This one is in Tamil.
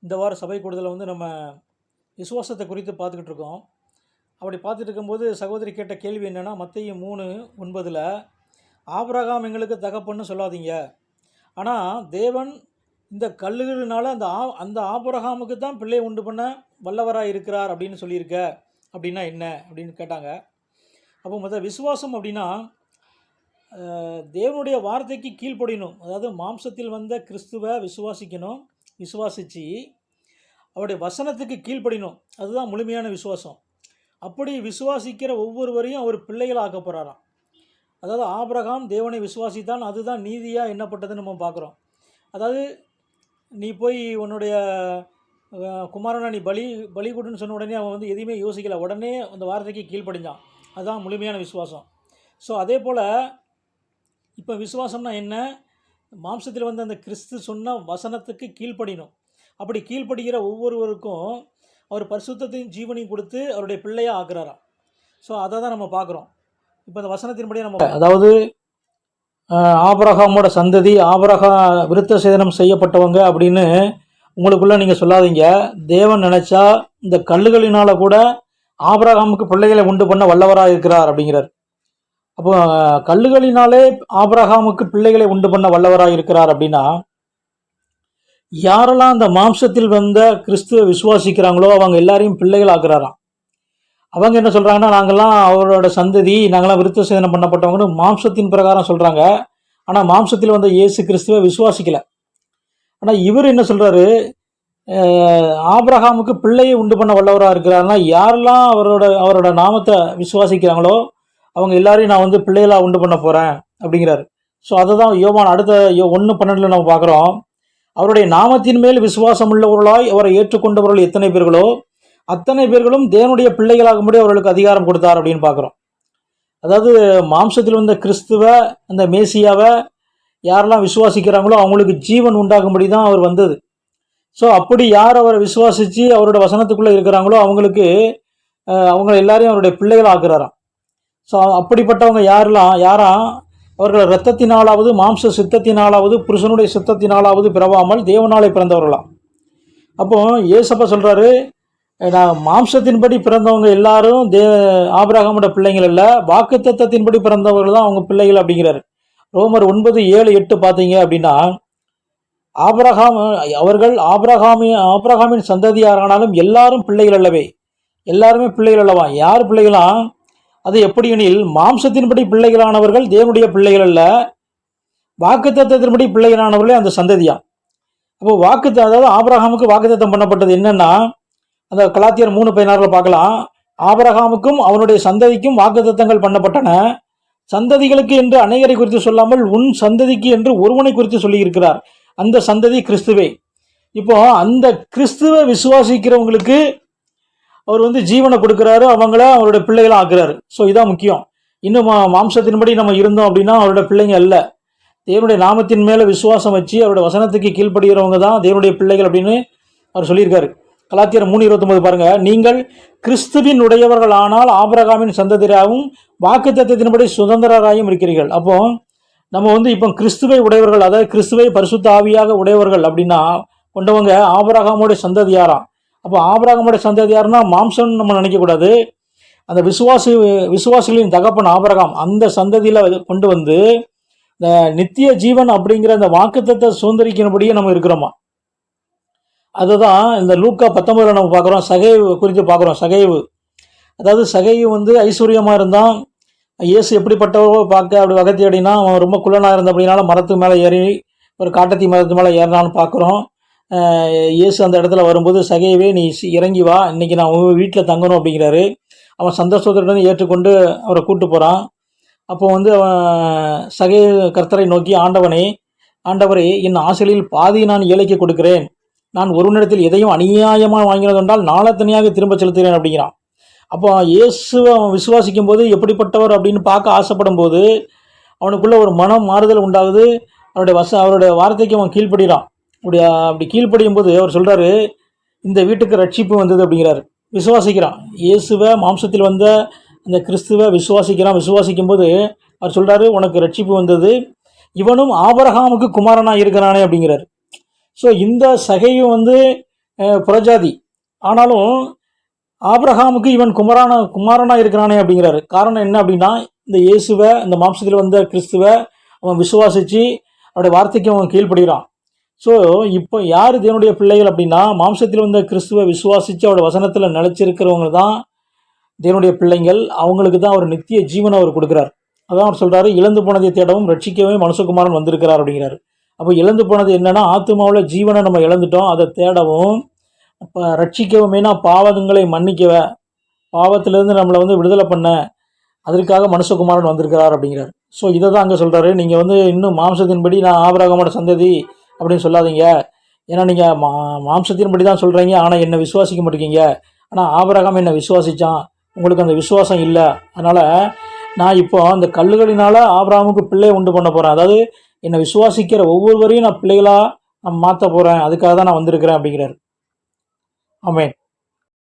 இந்த வார சபை கூடுதலில் வந்து நம்ம விசுவாசத்தை குறித்து பார்த்துக்கிட்டு இருக்கோம். அப்படி பார்த்துட்டு இருக்கும்போது சகோதரி கேட்ட கேள்வி என்னென்னா, மத்தேயு 3:9 ஆபிரகாம் எங்களுக்கு தகப்பன்னு சொல்லாதீங்க, ஆனால் தேவன் இந்த கல்லுகளினால அந்த ஆபிரகாமுக்கு தான் பிள்ளை உண்டு பண்ண வல்லவராக இருக்கிறார் அப்படின்னு சொல்லியிருக்க. அப்படின்னா என்ன அப்படின்னு கேட்டாங்க. அப்போ முதல் விசுவாசம் அப்படின்னா தேவனுடைய வார்த்தைக்கு கீழ்ப்படியணும். அதாவது மாம்சத்தில் வந்த கிறிஸ்துவை விசுவாசிக்கணும், விசுவாசித்து அவருடைய வசனத்துக்கு கீழ்ப்படியணும். அதுதான் முழுமையான விசுவாசம். அப்படி விசுவாசிக்கிற ஒவ்வொருவரையும் அவர் பிள்ளைகள் ஆக்க போகிறாராம். அதாவது ஆபிரகாம் தேவனை விசுவாசித்தான், அதுதான் நீதியாக எண்ணப்பட்டதுன்னு நம்ம பார்க்குறோம். அதாவது நீ போய் உன்னுடைய குமாரனை நீ பலி கொடுன்னு சொன்ன உடனே அவன் வந்து எதையுமே யோசிக்கலை, உடனே அந்த வார்த்தைக்கு கீழ்ப்படிஞ்சான். அதுதான் முழுமையான விசுவாசம். ஸோ அதே போல் இப்போ விசுவாசம்னா என்ன? மாம்சத்தில் வந்து அந்த கிறிஸ்து சொன்ன வசனத்துக்கு கீழ்ப்படியணும். அப்படி கீழ்ப்படுகிற ஒவ்வொருவருக்கும் அவர் பரிசுத்தத்தையும் ஜீவனையும் கொடுத்து அவருடைய பிள்ளையாக ஆக்குறாராம். ஸோ அதை தான் நம்ம பார்க்குறோம். இப்போ இந்த வசனத்தின்படியே நம்ம அதாவது ஆபிரகாமோட சந்ததி, விருத்த சேதனம் செய்யப்பட்டவங்க அப்படின்னு உங்களுக்குள்ளே நீங்கள் சொல்லாதீங்க. தேவன் நினச்சா இந்த கல்லுகளினால் கூட ஆபிரகாமுக்கு பிள்ளைகளை உண்டு பண்ண வல்லவராக இருக்கிறார் அப்படிங்கிறார். அப்போ கல்லுகளினாலே ஆபிரகாமுக்கு பிள்ளைகளை உண்டு பண்ண வல்லவராக இருக்கிறார் அப்படின்னா, யாரெல்லாம் அந்த மாம்சத்தில் வந்த கிறிஸ்துவை விசுவாசிக்கிறாங்களோ அவங்க எல்லாரையும் பிள்ளைகள் ஆக்குறாராம். அவங்க என்ன சொல்கிறாங்கன்னா, நாங்கள்லாம் அவரோட சந்ததி, நாங்களாம் விருத்த சேதனம் பண்ணப்பட்டவங்கன்னு மாம்சத்தின் பிரகாரம் சொல்கிறாங்க. ஆனால் மாம்சத்தில் வந்த இயேசு கிறிஸ்துவை விசுவாசிக்கலை. ஆனால் இவர் என்ன சொல்கிறாரு, ஆபிரகாமுக்கு பிள்ளையை உண்டு பண்ண வல்லவராக இருக்கிறாருன்னா, யாரெல்லாம் அவரோட நாமத்தை விசுவாசிக்கிறாங்களோ அவங்க எல்லாரையும் நான் வந்து பிள்ளைகளாக உண்டு பண்ண போகிறேன் அப்படிங்கிறாரு. ஸோ அதை தான் யோவான் அடுத்த 1:12 நம்ம பார்க்குறோம். அவருடைய நாமத்தின் மேல் விசுவாசம் உள்ளவர்களாய் அவரை ஏற்றுக்கொண்டவர்கள் எத்தனை பேர்களோ அத்தனை பேர்களும் தேவனுடைய பிள்ளைகளாகும்படி அவர்களுக்கு அதிகாரம் கொடுத்தார் அப்படின்னு பார்க்குறோம். அதாவது மாம்சத்தில் வந்த கிறிஸ்துவை, அந்த மேசியாவை யாரெல்லாம் விசுவாசிக்கிறாங்களோ அவங்களுக்கு ஜீவன் உண்டாகும்படி தான் அவர் வந்தது. ஸோ அப்படி யார் அவரை விசுவாசித்து அவரோட வசனத்துக்குள்ளே இருக்கிறாங்களோ அவங்க எல்லாரையும் அவருடைய பிள்ளைகள் ஆக்குறாராம். ஸோ அப்படிப்பட்டவங்க யாராம் அவர்கள் இரத்தத்தினாலாவது மாம்ச சித்தத்தினாலாவது புருஷனுடைய சித்தத்தினாலாவது பிறவாமல் தேவனாலே பிறந்தவர்களாம். அப்போ ஏசப்பா சொல்கிறாரு, நான் மாம்சத்தின்படி பிறந்தவங்க எல்லாரும் ஆபிரகாமோட பிள்ளைங்கள் இல்லை, வாக்குத்தத்தத்தின்படி பிறந்தவர்கள் தான் அவங்க பிள்ளைகள் அப்படிங்கிறாரு. ரோமர் 9:7-8 பார்த்தீங்க அப்படின்னா, ஆபிரகாமின் சந்ததியாரானாலும் எல்லாரும் பிள்ளைகள் அல்லவே, எல்லாருமே பிள்ளைகள் அல்லவா. யார் பிள்ளைகளாம்? அது எப்படி எனில், மாம்சத்தின்படி பிள்ளைகளானவர்கள் தேவனுடைய பிள்ளைகள் அல்ல, வாக்குத்தத்தத்தின்படி பிள்ளைகளானவர்களே அந்த சந்ததியா. அப்போ அதாவது ஆபிரகாமுக்கு வாக்குத்தத்தம் பண்ணப்பட்டது என்னன்னா, அந்த கலாத்தியர் 3:16 பார்க்கலாம். ஆபிரகாமுக்கும் அவனுடைய சந்ததிக்கும் வாக்குத்தத்தங்கள் பண்ணப்பட்டன, சந்ததிகளுக்கு என்று அநேகரை குறித்து சொல்லாமல் உன் சந்ததிக்கு என்று ஒருவனை குறித்து சொல்லி இருக்கிறார். அந்த சந்ததி கிறிஸ்துவே. இப்போ அந்த கிறிஸ்துவை விசுவாசிக்கிறவங்களுக்கு அவர் வந்து ஜீவனை கொடுக்குறாரு, அவங்கள அவருடைய பிள்ளைகளை ஆக்குறாரு. ஸோ இதான் முக்கியம். இன்னும் மாம்சத்தின்படி நம்ம இருந்தோம் அப்படின்னா அவரோட பிள்ளைங்க அல்ல. தேவனுடைய நாமத்தின் மேலே விசுவாசம் வச்சு அவருடைய வசனத்துக்கு கீழ்ப்படுகிறவங்க தான் தேவனுடைய பிள்ளைகள் அப்படின்னு அவர் சொல்லியிருக்காரு. கலாத்தியர் 3:29 பாருங்க, நீங்கள் கிறிஸ்துவின் உடையவர்கள் ஆனால் ஆபிரகாமின் சந்ததியாகவும் வாக்குத்தத்தத்தின்படி சுதந்திரராயும் இருக்கிறீர்கள். அப்போ நம்ம வந்து இப்போ கிறிஸ்துவை உடையவர்கள், அதாவது கிறிஸ்துவை பரிசுத்த ஆவியாக உடையவர்கள் அப்படின்னா கொண்டவங்க ஆபிரகாமோட சந்ததியாராம். அப்போ ஆபிரகாமோட சந்ததியார்னா மாம்சம் நம்ம நினைக்கக்கூடாது. அந்த விசுவாசிகளின் தகப்பன் ஆபிரகாம், அந்த சந்ததியில் கொண்டு வந்து இந்த நித்திய ஜீவன் அப்படிங்கிற அந்த வாக்குத்தத்தை சுதந்திரிக்கிறபடியே நம்ம இருக்கிறோமா. அதுதான் இந்த லூக்கா 19 நம்ம பார்க்குறோம். சகைவு குறித்து பார்க்குறோம். சகைவு, அதாவது சகைவு வந்து ஐஸ்வர்யமாக இருந்தான். இயேசு எப்படிப்பட்டவோ பார்க்க அப்படி வகத்தி அப்படின்னா, அவன் ரொம்ப குள்ளனாக இருந்த அப்படின்னால மரத்து மேலே ஏறி ஒரு காட்டத்தி மரத்து மேலே ஏறினான்னு பார்க்குறோம். இயேசு அந்த இடத்துல வரும்போது, சகைவே நீ இறங்கி வா, இன்றைக்கி நான் உங்கள் வீட்டில் தங்கணும் அப்படிங்கிறாரு. அவன் சந்தோஷத்துடன் ஏற்றுக்கொண்டு அவரை கூப்பிட்டு போகிறான். அப்போ வந்து அவன் சகை கர்த்தரை நோக்கி, ஆண்டவரே என் ஆசைகளில் பாதி நான் ஏழைக்கு கொடுக்கிறேன், நான் ஒருவனிடத்தில் எதையும் அநியாயமாக வாங்கினது என்றால் நாளத்தனியாக திரும்ப செலுத்துகிறேன் அப்படிங்கிறான். அப்போ இயேசுவை அவன் விசுவாசிக்கும் போது எப்படிப்பட்டவர் அப்படின்னு பார்க்க ஆசைப்படும் போது அவனுக்குள்ள ஒரு மனம் மாறுதல் உண்டாகுது. அவருடைய வார்த்தைக்கு அவன் கீழ்ப்படுகிறான். அப்படி கீழ்ப்படியும் போது அவர் சொல்கிறாரு, இந்த வீட்டுக்கு ரட்சிப்பு வந்தது அப்படிங்கிறாரு. விசுவாசிக்கிறான். இயேசுவை மாம்சத்தில் வந்த அந்த கிறிஸ்துவை விசுவாசிக்கும் போது அவர் சொல்கிறாரு, உனக்கு ரட்சிப்பு வந்தது, இவனும் ஆபிரகாமுக்கு குமாரனாக இருக்கிறானே அப்படிங்கிறார். ஸோ இந்த சகையும் வந்து புறஜாதி. ஆனாலும் ஆபிரகாமுக்கு இவன் குமாரனா இருக்கிறானே அப்படிங்கிறாரு. காரணம் என்ன அப்படின்னா, இந்த இயேசுவை, இந்த மாம்சத்தில் வந்த கிறிஸ்துவை அவன் விசுவாசிச்சு அவருடைய வார்த்தைக்கு அவன் கீழ்ப்படுகிறான். ஸோ இப்போ யார் தேவனுடைய பிள்ளைகள் அப்படின்னா, மாம்சத்தில் வந்த கிறிஸ்துவை விசுவாசித்து அவருடைய வசனத்தில் நிலைச்சிருக்கிறவங்க தான் தேவனுடைய பிள்ளைங்கள். அவங்களுக்கு தான் அவர் நித்திய ஜீவனை அவர் கொடுக்குறார். அதான் அவர் சொல்கிறாரு, இழந்து போனதை தேடவும் ரட்சிக்கவே மனுஷகுமாரன் வந்திருக்கிறார் அப்படிங்கிறாரு. அப்போ இழந்து போனது என்னன்னா, ஆத்துமாவில் ஜீவனை நம்ம இழந்துட்டோம், அதை தேடவும் அப்போ ரட்சிக்கவுமேனா பாவங்களை மன்னிக்கவ, பாவத்திலேருந்து நம்மளை விடுதலை பண்ண, அதற்காக மனுஷகுமாரன் வந்திருக்கிறார் அப்படிங்கிறார். ஸோ இதை தான் அங்கே சொல்கிறாரு, நீங்கள் இன்னும் மாம்சத்தின்படி நான் ஆபிரகாமோட சந்ததி அப்படின்னு சொல்லாதீங்க. ஏன்னா நீங்கள் மாம்சத்தின்படி தான் சொல்கிறீங்க, ஆனால் என்னை விசுவாசிக்க மாட்டேங்க. ஆனால் ஆபிரகாம் என்னை விசுவாசித்தான், உங்களுக்கு அந்த விசுவாசம் இல்லை. அதனால் நான் இப்போ அந்த கல்லுகளினால் ஆபிரகாமுக்கு பிள்ளையை உண்டு பண்ண போகிறேன். அதாவது என்னை விசுவாசிக்கிற ஒவ்வொருவரையும் நான் பிள்ளைகளாக நான் மாற்ற போகிறேன், அதுக்காக தான் நான் வந்திருக்கிறேன் அப்படிங்கிறார். ஆமென்.